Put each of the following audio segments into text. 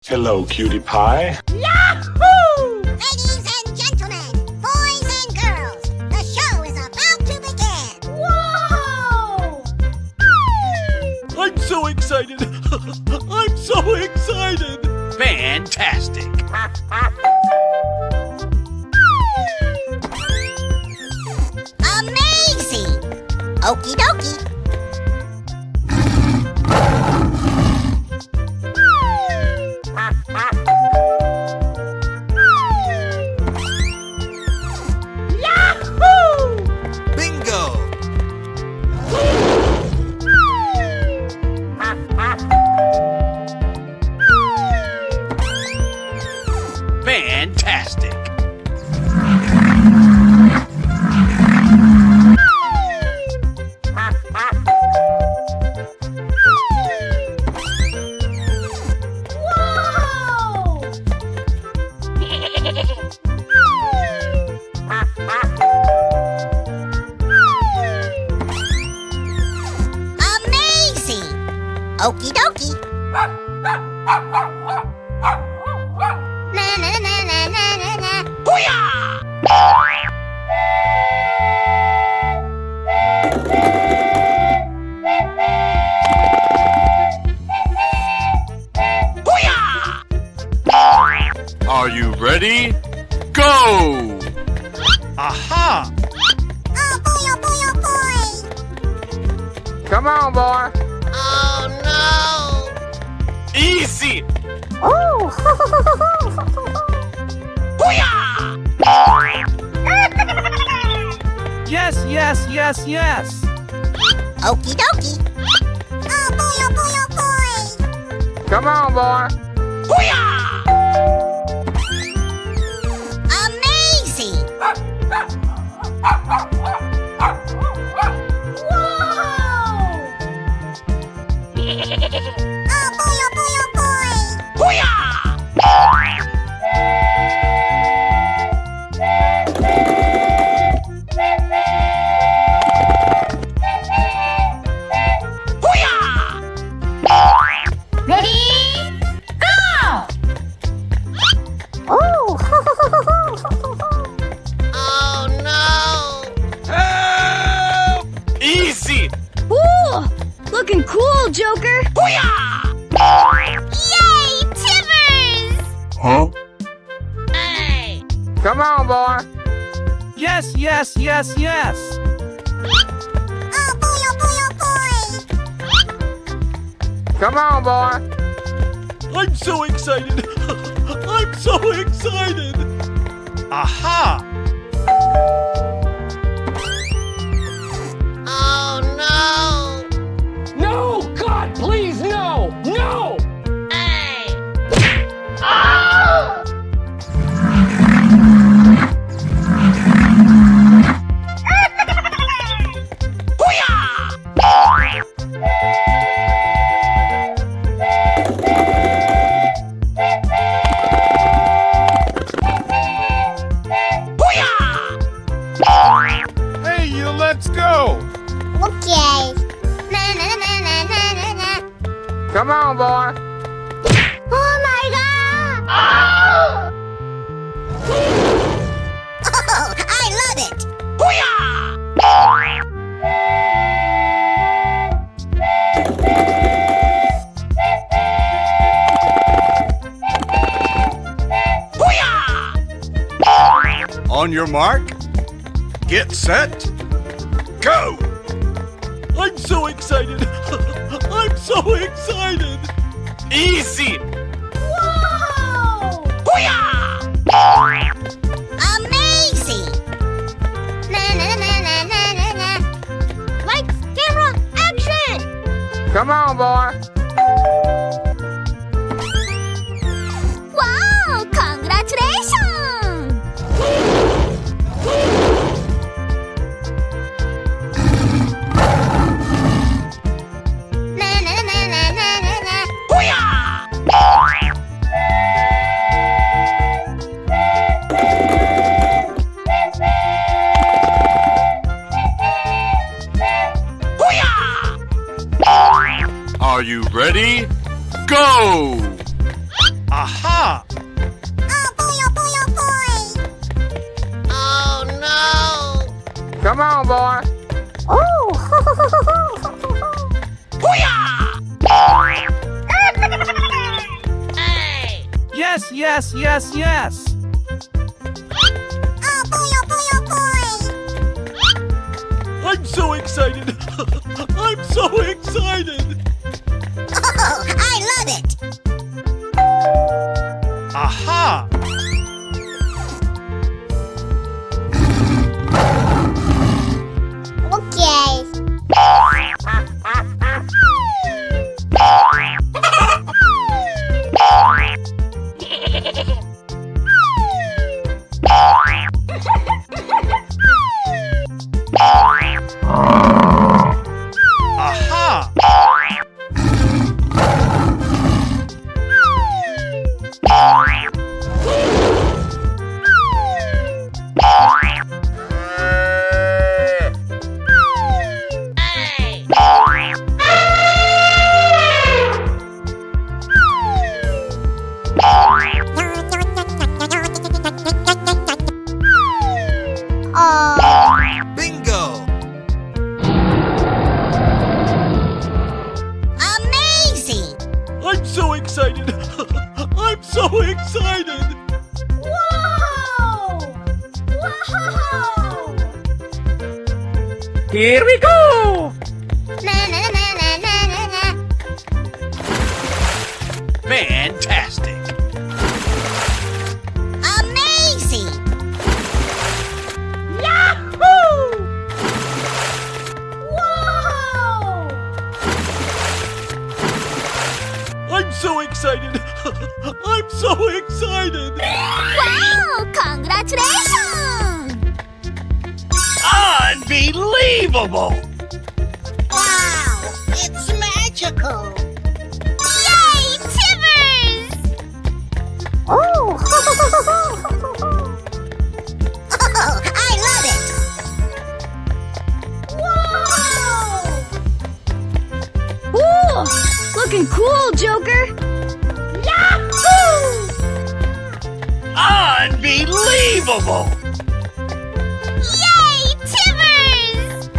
Hello, cutie pie. Yahoo! Ladies and gentlemen, boys and girls, the show is about to begin. Whoa! I'm so excited! I'm so excited! Fantastic! Amazing! Okie dokie. Yahoo! Bingo! Fantastic! Amazing! Okie dokie. Na na na na na na na. Are you ready? Go! Aha! Oh boy, oh boy, oh boy! Come on, boy. Oh no! Easy! Oh! Yes, yes, yes, yes! Okie dokie. Oh boy, oh boy, oh boy! Come on, boy. Amazing! Oh boy, oh boy, oh boy! Ready? Go! Oh! Oh no! Help! Easy! Ooh, looking cool, Joker. Yay, Timbers! Huh? Hey! Come on, boy. Yes, yes, yes, yes! Oh boy, oh boy, oh boy! Come on, boy. I'm so excited! I'm so excited! Aha! Oh no! No! God, please, no! No! Hey! Hey, you, let's go! Okay. Na na na na na na na. Come on, boy. Oh my god! Oh, I love it! On your mark, get set, go! I'm so excited! I'm so excited! Easy! Whoa! Amazing! Na na na na na na na. Lights, camera, action! Come on, boy. Wow, congratulations! Na na na na na na na. Are you ready? Go! Come on, boy. Yes, yes, yes, yes. Oh boy, oh boy, oh boy! I'm so excited. I'm so excited. Oh, I love it! Aha! Okay. Aha! Bingo! Amazing! I'm so excited. I'm so excited. Whoa! Whoa! Here we go. Na na na na na na na. Fantastic! Amazing! Whoa! I'm so excited. I'm so excited. Wow! Congratulations! Unbelievable! Wow! It's magical! Yay, Tibbers! Oh! Oh, I love it! Whoa! Ooh! Looking cool, Joker! Yahoo! Unbelievable! Yay, Tibbers!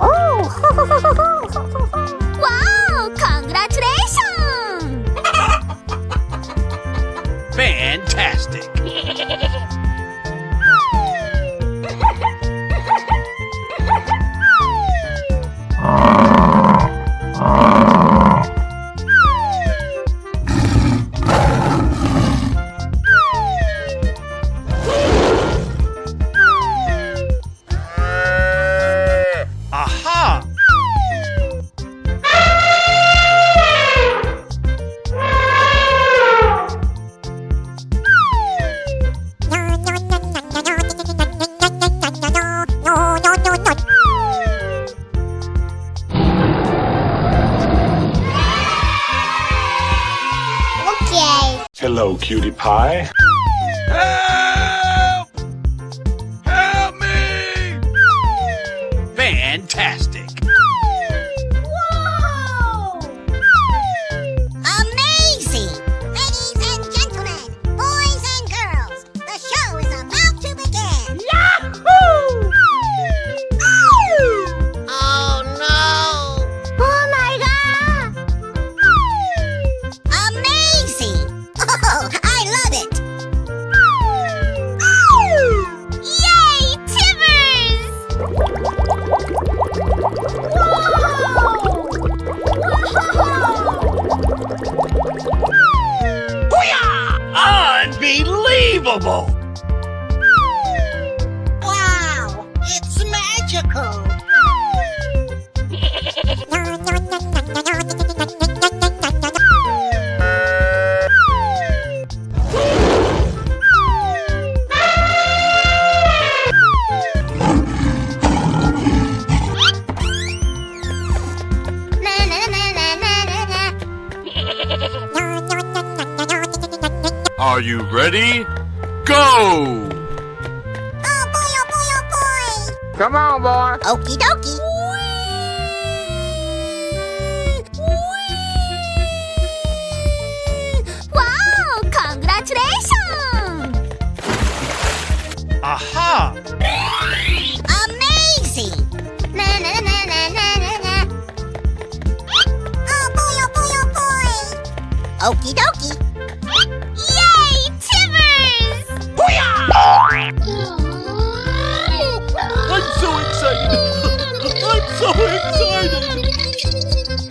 Oh! Wow! Congratulations! Fantastic! Aha! Okay. Hello, cutie pie. Help! Help me! Fantastic! Whoa! Amazing! Ladies and gentlemen, boys and girls, the show is about to begin. Yahoo! Oh no! Oh my god! Amazing! Oh, I love it! Yay, Tibbers! Unbelievable! Wow! It's magical! Na na na na na na na. Are you ready? Go! Oh boy, oh boy, oh boy! Come on, boy. Okie dokie. Wow! Congratulations! Aha! Amazing! Okie dokie. Yay, Timbers! I'm so excited! I'm so excited!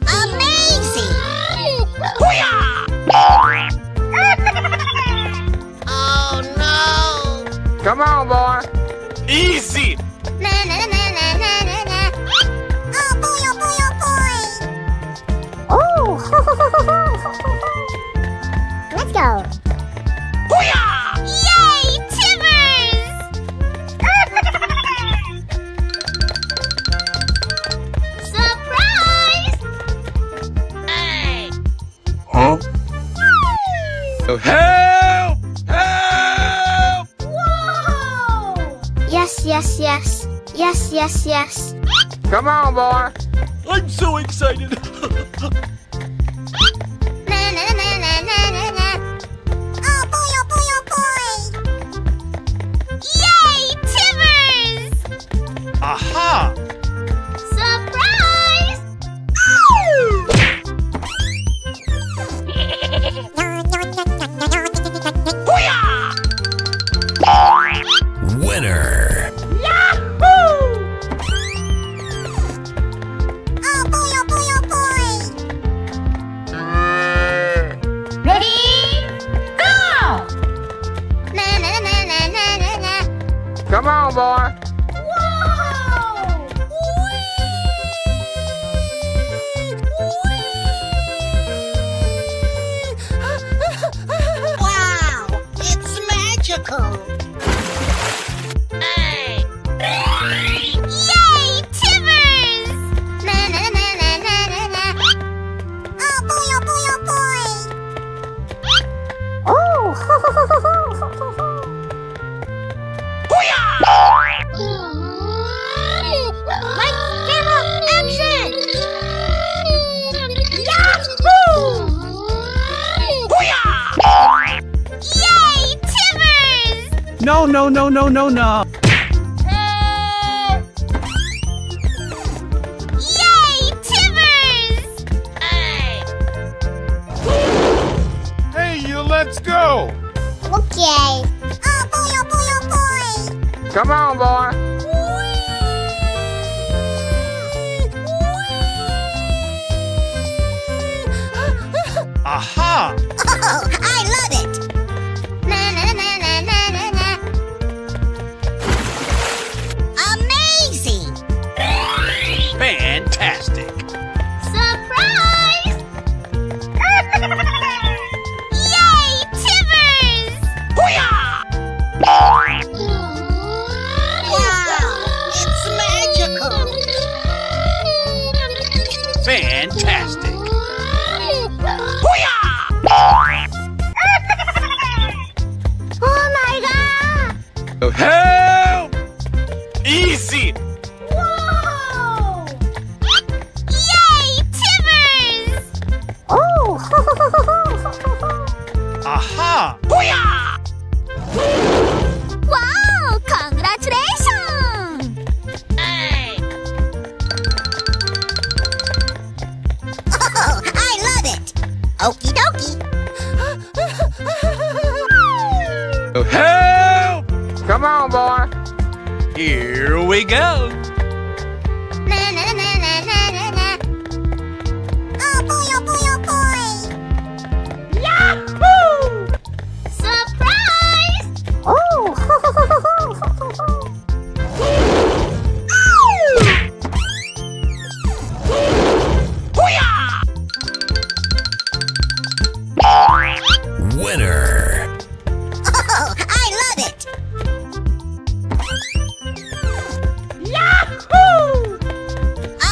Amazing! Oh no! Come on, boy. Easy! Na na na na na na na. Oh boy, oh boy, oh boy! Let's go! Yay, Timbers! Surprise! Huh? Oh, help! Help! Yes, yes, yes. Yes, yes, yes. Come on, boy. I'm so excited! Na na na na na na na. Oh boy, oh boy, oh boy! Yay, Timbers! Aha! Surprise! Winner. Oh boy, oh boy, oh boy! Ready? Go! Na na na na na na na. Come on, boy. Wow! It's magical! Yay, Timbers! Na na na na na na na. Oh boy, oh boy, oh boy! Lights, camera, action! Yay, Timbers! No, no, no, no, no, no! Yay, Timbers! Hey, you, let's go! Okay. Oh boy, oh boy, oh boy! Come on, boy. Aha! Oh, I love it! Na na na na na na na. Amazing! Fantastic! Surprise! Yay, Timbers! Wow! It's magical! Fantastic! Oh my god! Oh, help! Easy! Whoa! Yay, Timbers! Aha! Wow! Congratulations! Oh, I love it! Okie dokie! Oh, help! Come on, boy. Here we go! Na na na na na na na. Oh boy, oh boy, oh boy! Surprise! Winner. Oh, I love it!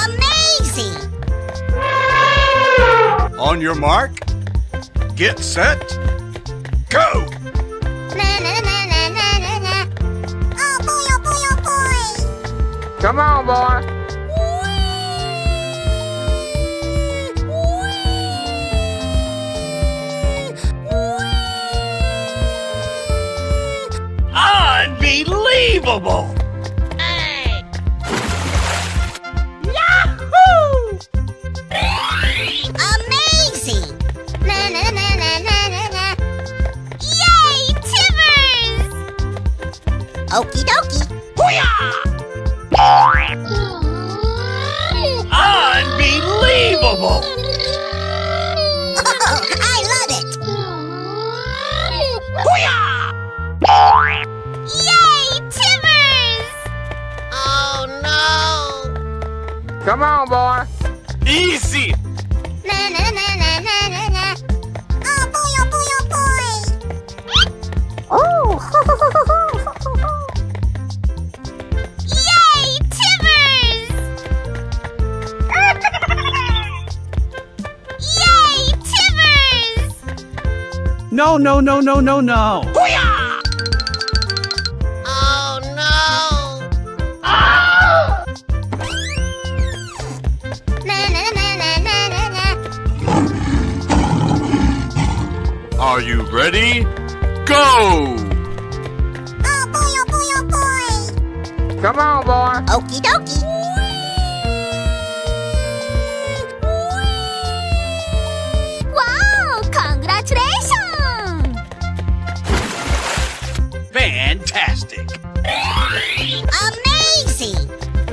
Amazing! On your mark, get set, go! Na na na na na na na. Oh boy, oh boy, oh boy! Come on, boy. Unbelievable! Amazing! Na na na na Okie dokie. Unbelievable! Oh, I love it. Yay, Timbers! Oh no. Come on, boy. Easy! Na na na na na na na. Oh boy, oh boy, oh boy. Oh. Yay, Timbers! Yay, Timbers! No, no, no, no, no, no. Oh no. Na na na na na na na. Are you ready? Go! Oh boy, oh boy, oh boy. Come on, boy. Okie dokie. Wow, congratulations! Fantastic! Amazing.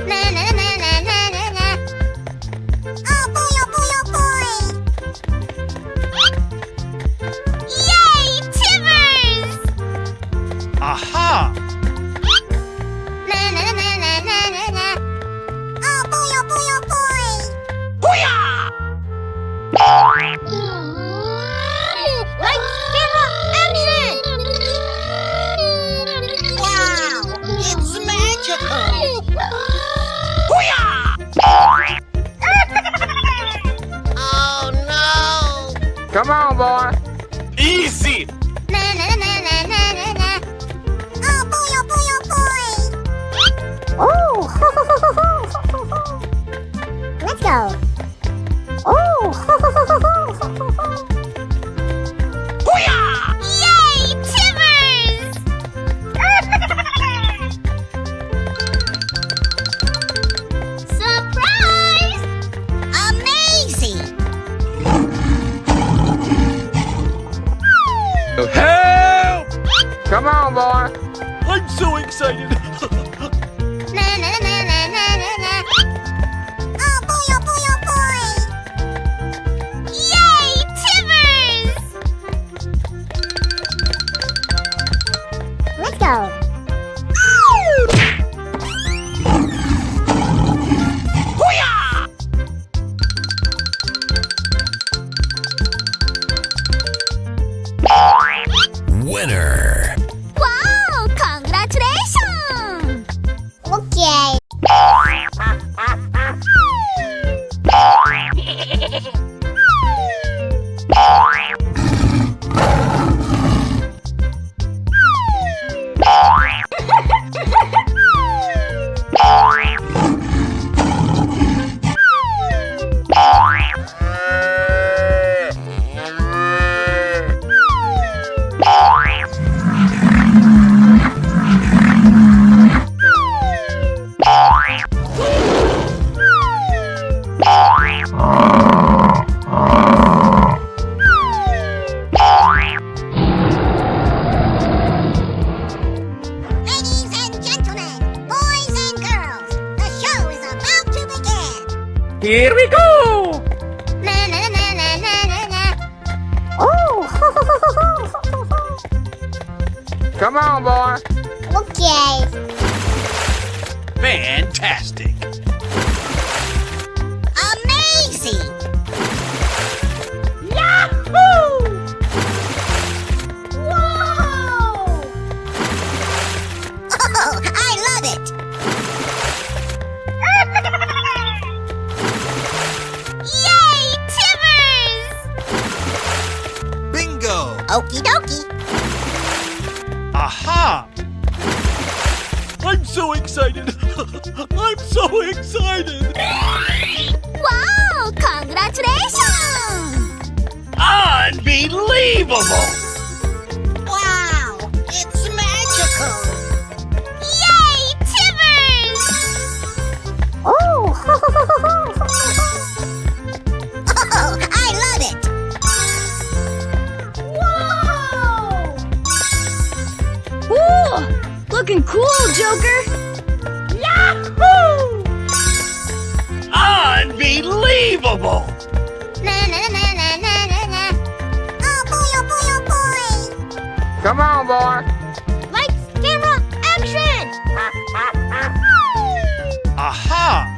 Na na na na na na na. Oh boy, oh boy, oh boy. Yay, Timbers! Aha! Na na na na na na na. Oh boy, oh boy, oh boy. Lights, camera, action! Wow, it's magical. Oh no. Come on, boy. Easy! Na na na na na na na. Oh boy, oh boy, oh boy. Oh. Let's go. Oh. Yay, Timbers! Surprise! Amazing. Help! Come on, boy. I'm so excited. Na na na na na na na. Oh boy, oh boy, oh boy. Yay, Timbers! Let's go. Winner. Wow, congratulations! Okay. Ladies and gentlemen, boys and girls, the show is about to begin. Here we go. Na na na na na na na. Oh. Come on, boy. Okay. Fantastic! Amazing. Oh, I love it. Yay, Timbers! Bingo! Okie dokie. Aha! I'm so excited. I'm so excited. Wow, congratulations! Unbelievable! Wow, it's magical. Yay, Timbers! Oh. Oh, I love it. Whoa! Look looking cool, Joker! Yahoo! Unbelievable! Na na na na na na na. Oh boy, oh boy, oh boy. Come on, boy. Lights, camera, action! Aha!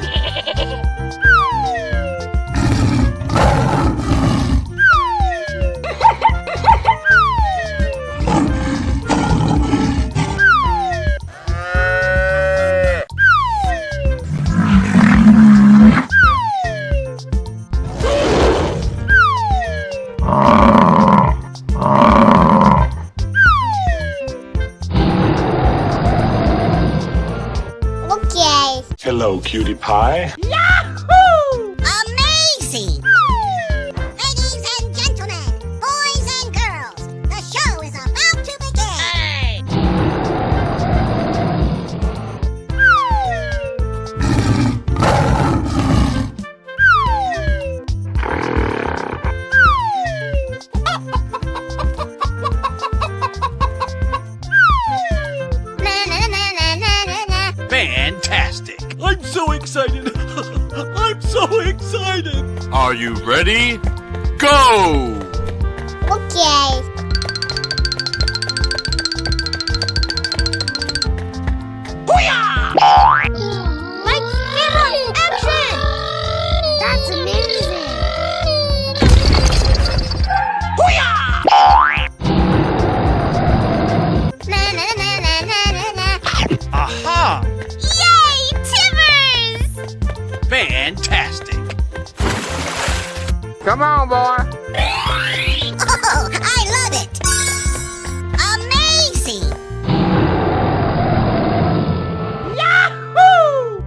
Okay. Hello, cutie pie. Yahoo! Amazing! Ladies and gentlemen, boys and girls, the show is about to begin. Na na na na na na na. Fantastic! I'm so excited! I'm so excited! Are you ready? Go! Okay. Lights, camera, action! That's amazing! Na na na na na na na. Aha! Yay, Timbers! Fantastic! Come on, boy. Oh, I love it! Amazing! Yahoo!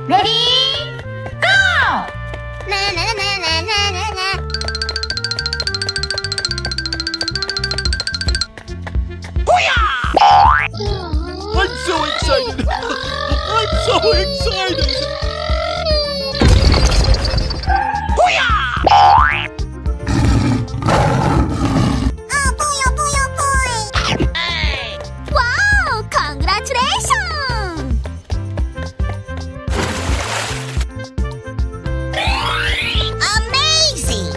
Ready? Go! Na na na na na na na. I'm so excited! I'm so excited! Oh boy, oh boy, oh boy! Wow, congratulations! Amazing!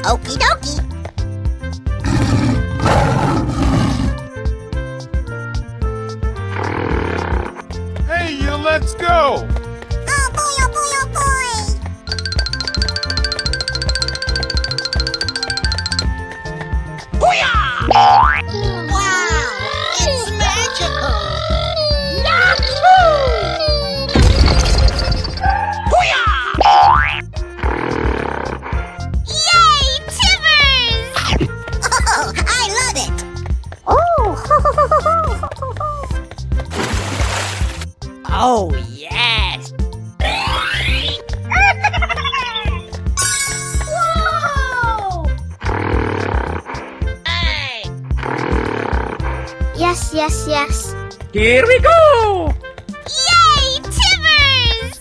Okie dokie. Hey, let's go! Oh boy, oh boy, oh boy! Wow! It's magical! Yay, Timbers! Oh, I love it! Oh, yes! Whoa! Yes, yes, yes. Here we go. Yay, Timbers!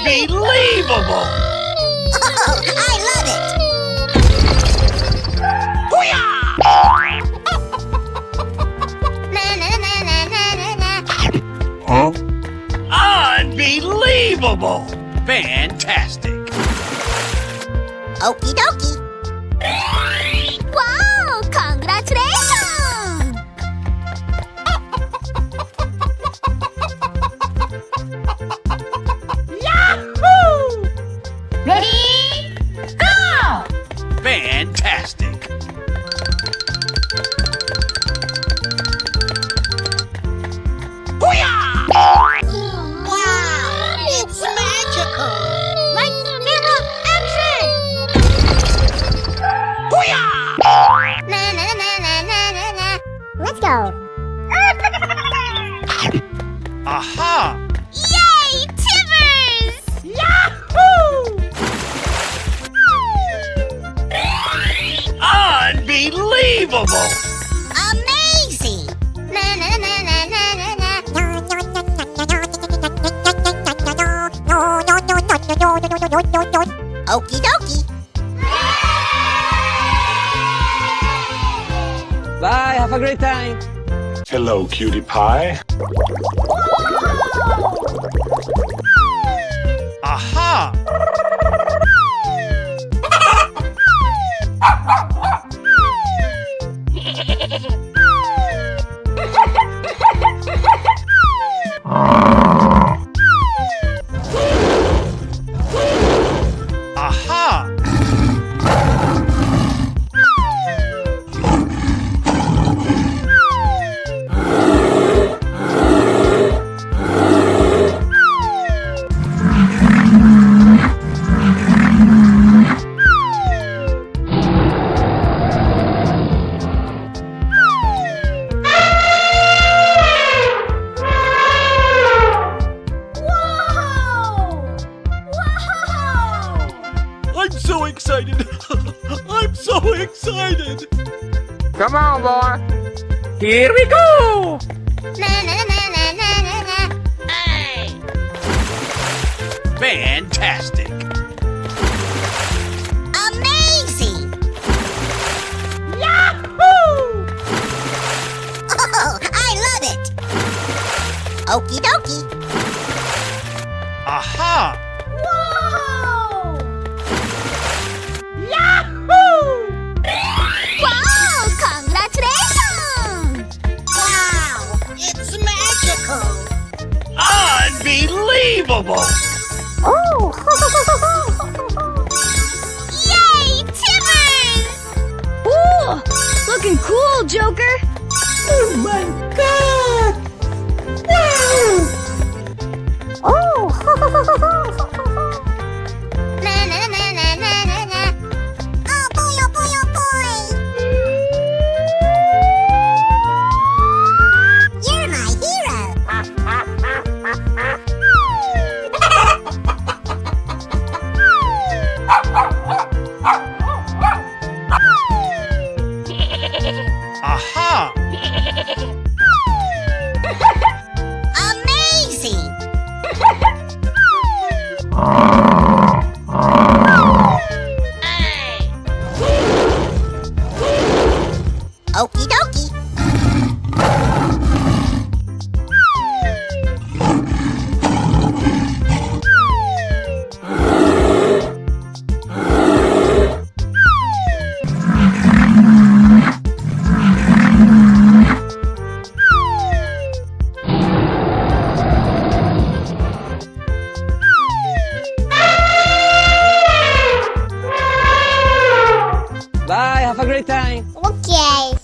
Unbelievable! Oh, I love it! Na na na na na na na. Unbelievable! Fantastic! Okie dokie. Wow, congratulations! Yahoo! Ready? Go! Fantastic! Wow! It's magical! Lights, camera, action! Na na na na na na na. Let's go. Aha! Yay, Timbers! Yahoo! Unbelievable! Amazing! Na na na na na na na. a great time. Hello, cutie pie. Aha! Aha! I'm so excited. I'm so excited. Come on, boy. Here we go. Na na na na na na na. Fantastic! Amazing! Yahoo! Oh, I love it! Okie dokie! Aha! Whoa! Yahoo! Wow! Congratulations! Wow! It's magical! Unbelievable! Oh! Yay, Timbers! Ooh, looking cool, Joker. Oh my god! Wow! Oh! Na na na na na na na. Oh boy, oh boy, oh boy! You're my hero! Aha! Amazing! Okie dokie! Bye, have a great time. Okay.